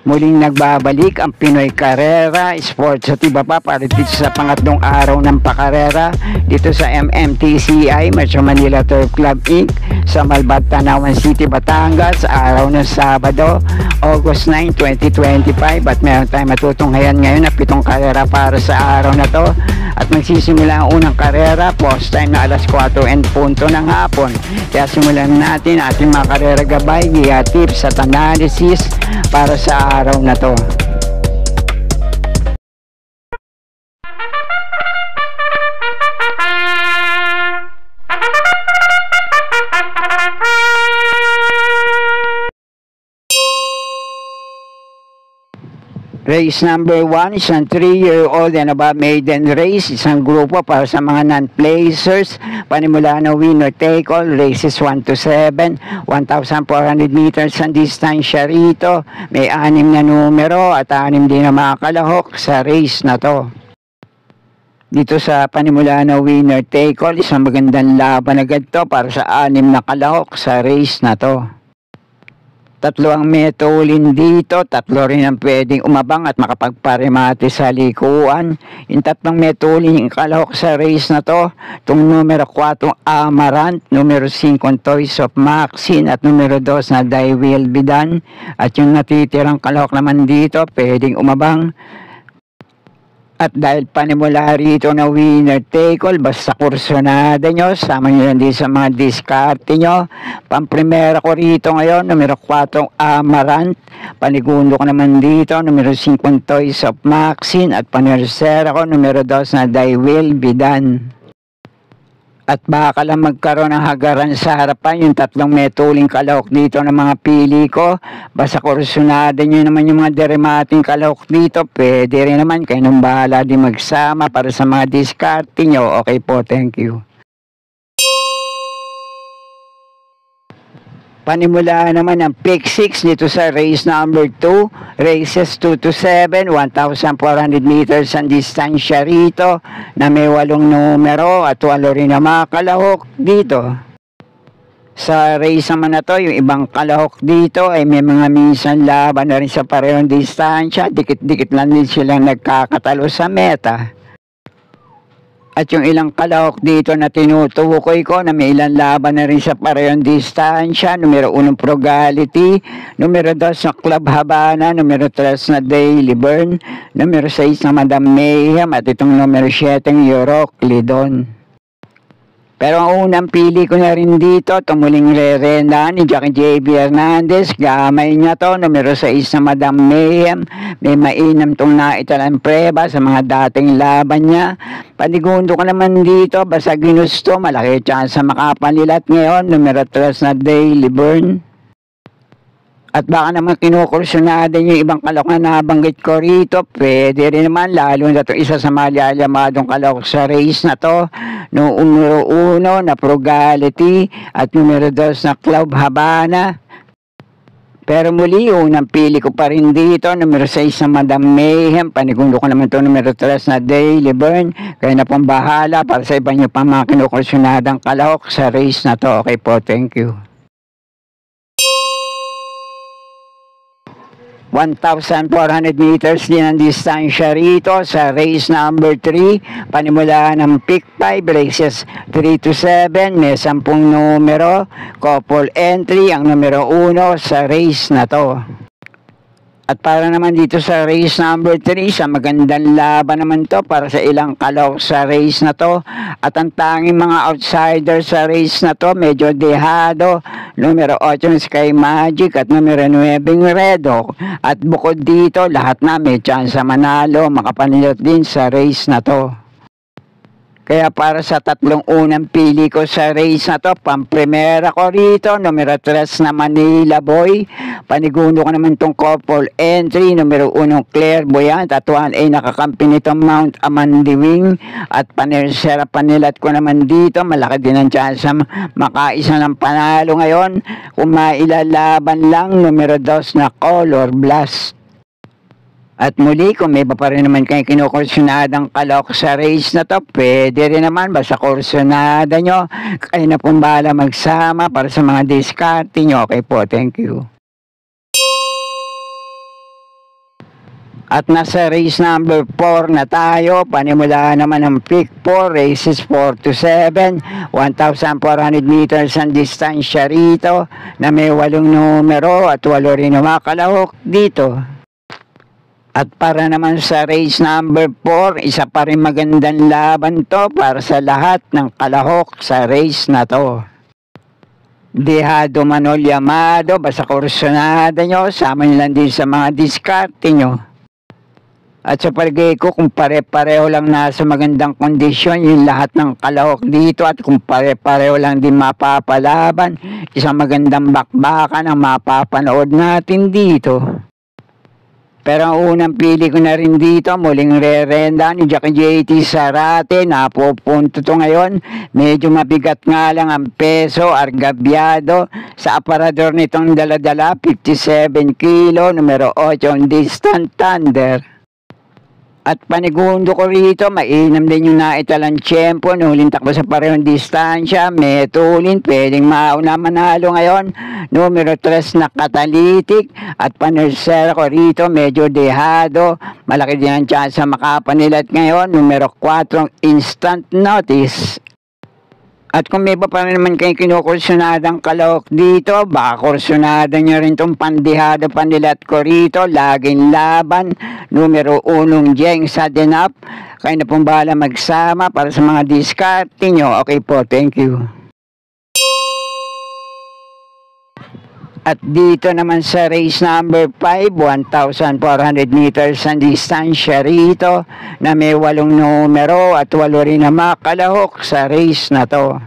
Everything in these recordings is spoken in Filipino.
Muling nagbabalik ang Pinoy Karera Sports sa Tibaba para dito sa pangatlong araw ng pakarera dito sa MMTCI Metro Manila Turf Club Inc. sa Malbat, Tanawan City, Batangas, araw ng Sabado, August 9, 2025. At meron tayong matutunghayan ngayon na 7 karera para sa araw na to. At magsisimula ang unang karera, post time na alas 4:00 ng hapon. Kaya simulan natin ating mga karera gabay, via tips at analysis para sa araw na to. Race number 1, isang 3-year-old and above maiden race, isang grupo para sa mga non-placers. Panimula na winner take all, races 1 to 7, 1,400 meters ang distansya rito. May 6 na numero at 6 din na mga kalahok sa race na to. Dito sa panimula na winner take all, isang magandang laban agad to para sa 6 na kalahok sa race na to. 3 ang metulin dito, 3 rin ang pwedeng umabang at makapagparimate sa likuan. Yung 3 metulin yung kalahok sa race na to, itong numero 4 Amarant, numero 5 Toys of Maxine at numero 2 na Die Will Be Done. At yung natitirang kalahok naman dito, pwedeng umabang. At dahil panimula rito na winner take all, basta kursonada nyo, sama nyo lang din sa mga diskarte nyo. Pamprimera ko rito ngayon, numero 4 Amarant. Panigundo ko naman dito, numero 5 Toys of Maxine. At panersera ko, numero 2 na Die Will Be Done. At baka lang magkaroon ng hagaran sa harapan yung 3 metuling kalahok dito ng mga pili ko. Basta kursunada nyo naman yung mga derimating kalahok dito. Pwede rin naman, kayo nang bahala din magsama para sa mga diskarte nyo. Okay po, thank you. Panimula naman ang pick 6 dito sa race number 2. Races 2 to 7, 1,400 meters ang distansya rito na may 8 numero at 8 rin na mga kalahok dito. Sa race naman na to, yung ibang kalahok dito ay may mga minsan laban na rin sa parehong distansya. Dikit-dikit lang din silang nagkakatalo sa meta. At yung ilang kalahok dito na tinutukoy ko na may ilang laban na rin sa parehong distansya. Numero 1 Frugality, numero 2 na Club Habana, numero 3 na Daily Burn, numero 6 na Madam Mayhem at itong numero 7 Euroclidon. Pero ang unang pili ko na rin dito, tumuling re-renda ni Jackie J.B. Hernandez. Gamay niya to, numero 6 na Madam Mayhem. May mainam tong naitalang preba sa mga dating laban niya. Panigundo ko naman dito, basta ginusto, malaki chance sa makapanilat ngayon, numero 3 na Daily Burn. At baka naman kinukursunada yung ibang kalahok na nabanggit ko rito. Pwede rin naman, lalo na ito isa sa malalamadong kalahok sa race na to. Numero 1 na Frugality at numero 2 na Club Habana. Pero muli, unang pili ko pa rin dito, numero 6 na Madam Mayhem. Panigundo ko naman ito, numero 3 na Daily Burn. Kaya na pong bahala para sa iba nyo pa mga kinukursunadang kalahok sa race na to. Okay po, thank you. 1,400 meters din ang distansya rito sa race number 3. Panimula ng pick 5, races 3 to 7. May 10 numero. Couple entry ang numero 1 sa race na to. At para naman dito sa race number 3, sa magandang laban naman to para sa ilang kalahok sa race na to. At ang tanging mga outsider sa race na to, medyo dehado. Numero 8 Sky Magic at numero 9 Redo. At bukod dito, lahat na may chance sa manalo, makapanilot din sa race na to. Kaya para sa 3 unang pili ko sa race na to, pamprimera ko rito, numero 3 na Manila Boy. Panigundo ko naman itong couple entry, numero 1 Clairvoyant at 1A nakakampi nitong Mount Amandiwing. At panersera panilat ko naman dito, malaki din ang chance makaisa ng panalo ngayon. Kung mailalaban lang, numero 2 na Color Blast. At muli, kung may iba pa rin naman kayo kinukursunadang kalahok sa race na to, pwede rin naman, basta kursunada nyo, kayo na pong bahala magsama para sa mga diskarte nyo. Okay po, thank you. At nasa race number 4 na tayo, panimula naman ng pick 4, races 4 to 7, 1,400 meters ang distansya rito na may 8 numero at 8 rin umakalahok dito. At para naman sa race number 4, isa pa rin magandang laban to para sa lahat ng kalahok sa race na to. Dehado Manol Yamado, basta kursunada nyo, sama nyo lang din sa mga diskarte nyo. At sa palagay ko, kung pare-pareho lang nasa magandang kondisyon, yung lahat ng kalahok dito, at kung pare-pareho lang din mapapalaban, isang magandang bakbakan ang mapapanood natin dito. Pero ang unang pili ko na rin dito, muling re-renda ni Jackie JT Sarate, napupunto to ngayon. Medyo mabigat nga lang ang peso, argabyado, sa aparador nitong daladala, 57 kilo, numero 8, ang distant thunder. At panigundo ko rito, mainam din yung naitalang tiyempo, nuling takbo sa parehong distansya, metulin, pwedeng mauna manalo ngayon. Numero 3 na Catalytic, at panersera ko rito, medyo dehado, malaki din ang chance makapanilat ngayon. Numero 4, Instant Notice. At kung may iba pa rin naman kayong kinukursunadang kalahok dito, baka kursunada nyo rin itong pandihado panilat ko rito, laging laban, numero 1, Jeng Sadenap. Kayo na pong bahala magsama para sa mga diskarte nyo. Okay po, thank you. At dito naman sa race number 5, 1,400 meters ang distansya rito na may 8 numero at 8 rin na makalahok sa race na to.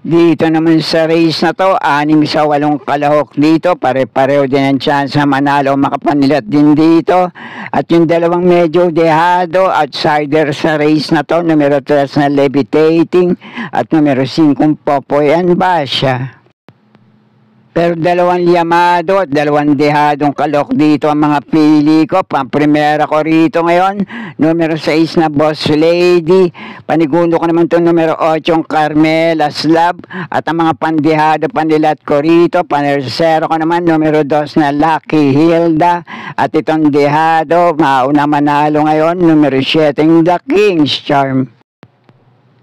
Dito naman sa race na to, 6 sa 8 kalahok dito, pare-pareho din ang chance na manalo o makapanilat din dito. At yung dalawang medyo dehado, outsider sa race na to, numero 3 na Levitating at numero 5 Popoy and Basha. Pero 2 Yamado at 2 dehadong kalok dito ang mga pili ko. Pamprimera ko rito ngayon. Numero 6 na Boss Lady. Panigundo ko naman itong numero 8 Carmela Slab. At ang mga pandehado panilat ko rito. Panersero ko naman numero 2 na Lucky Hilda. At itong dehado, mauna manalo ngayon, numero 7 The King's Charm.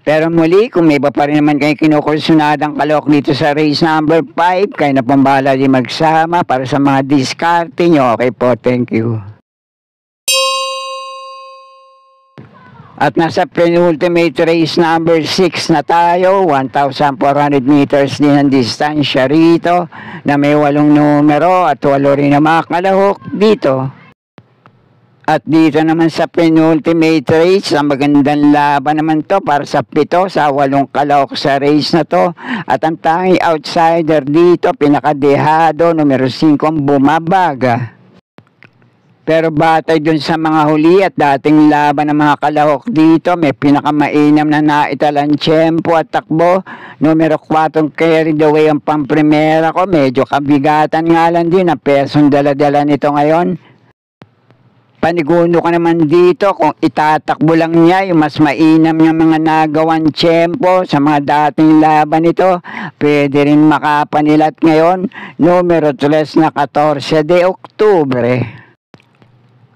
Pero muli, kung may iba pa rin naman kayo kinukursunadang kalok dito sa race number 5, kayo na pong bahala din magsama para sa mga diskarte nyo. Okay po, thank you. At nasa penultimate race number 6 na tayo, 1,400 meters din ang distansya rito, na may 8 numero at 8 rin na makalahok dito. At dito naman sa penultimate race, ang magandang laban naman to para sa 7 sa 8 kalahok sa race na to. At ang tanging outsider dito, pinakadehado, numero 5 ang Bumabaga. Pero batay dun sa mga huli at dating laban ng mga kalahok dito, may pinakamainam na naitalang tiyempo at takbo. Numero 4 Carried Away ang pamprimera ko, medyo kabigatan nga lang din ang pesong dala-dala nito ngayon. Panigundo ko naman dito kung itatakbo lang niya yung mas mainam yung mga nagawan tiyempo sa mga dating laban nito, pwede rin makapanilat ngayon, numero 3 na 14 de Oktubre.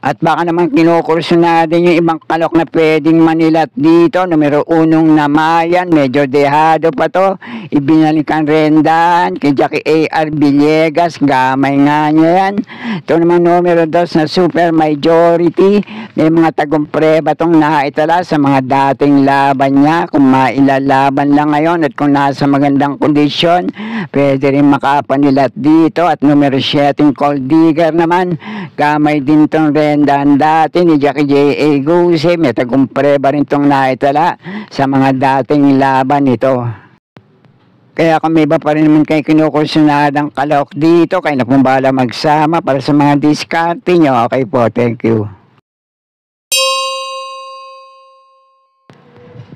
At baka naman kinukursunada yung ibang kalok na pwedeng manilat dito. Numero 1 na Mayan, medyo dehado pa to. Ibinalikan rendahan kay Jackie A.R. Villegas, gamay nga niya yan. Ito naman numero 2 na Super Majority. May mga tagumpre ba itong naitala sa mga dating laban niya. Kung mailalaban lang ngayon at kung nasa magandang kondisyon, pwede rin makapanilat dito. At numero 7 Cold Digger naman, gamay din itong rendahan dati ni Jackie J.A. Guse. May tagumpre ba rin itong naitala sa mga dating laban nito. Kaya kung may iba pa rin naman kayo kinukursunadang kalok dito, kayo na pong bahala magsama para sa mga diskarte nyo. Okay po, thank you.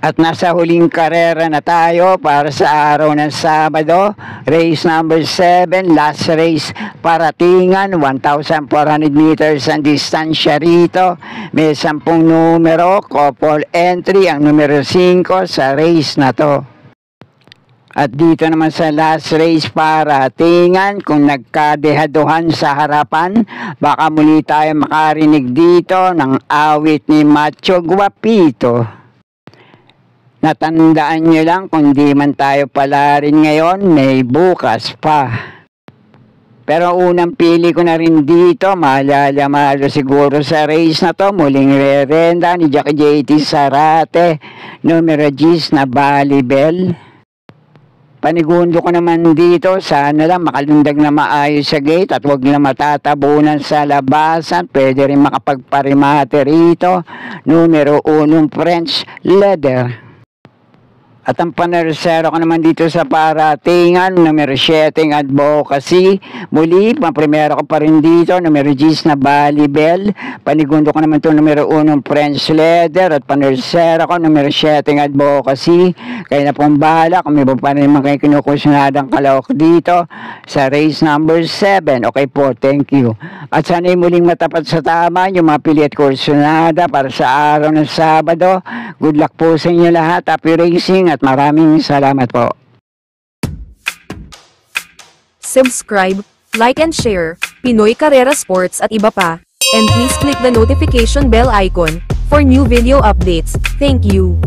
At nasa huling karera na tayo para sa araw ng Sabado. Race number 7, last race, Paratingan, 1,400 meters ang distansya rito. May 10 numero, couple entry, ang numero 5 sa race na to. At dito naman sa last race para tingnan kung nagkadehaduhan sa harapan, baka muli tayo makarinig dito ng awit ni Macho Guapito. Natandaan nyo lang kung di man tayo pala rin ngayon, may bukas pa. Pero unang pili ko na rin dito, malo siguro sa race na to, muling rerenda ni Jackie JT Sarate, numero 10 na Balibel. Panigundo ko naman dito, sana lang makalundag na maayos sa gate at wag na matatabunan sa labasan. Pwede rin makapagparimate rito, numero 1 French Leather. At ang panersero ko naman dito sa paratingan, numero 7 Advocacy. Muli, paprimero ko pa rin dito, numero 10 na Balibel. Panigundo ko naman ito, numero 1 French Leather. At panersero ko, numero 7 Advocacy. Kaya na pong bahala kung may pa rin mga kinukusunadang kalawak dito sa race number 7. Okay po, thank you. At sana'y muling matapat sa tama yung mga pili at kursunada para sa araw ng Sabado. Good luck po sa inyo lahat. Happy racing at maraming salamat po. Subscribe, like and share, Pinoy Carrera Sports at iba pa. And please click the notification bell icon for new video updates. Thank you.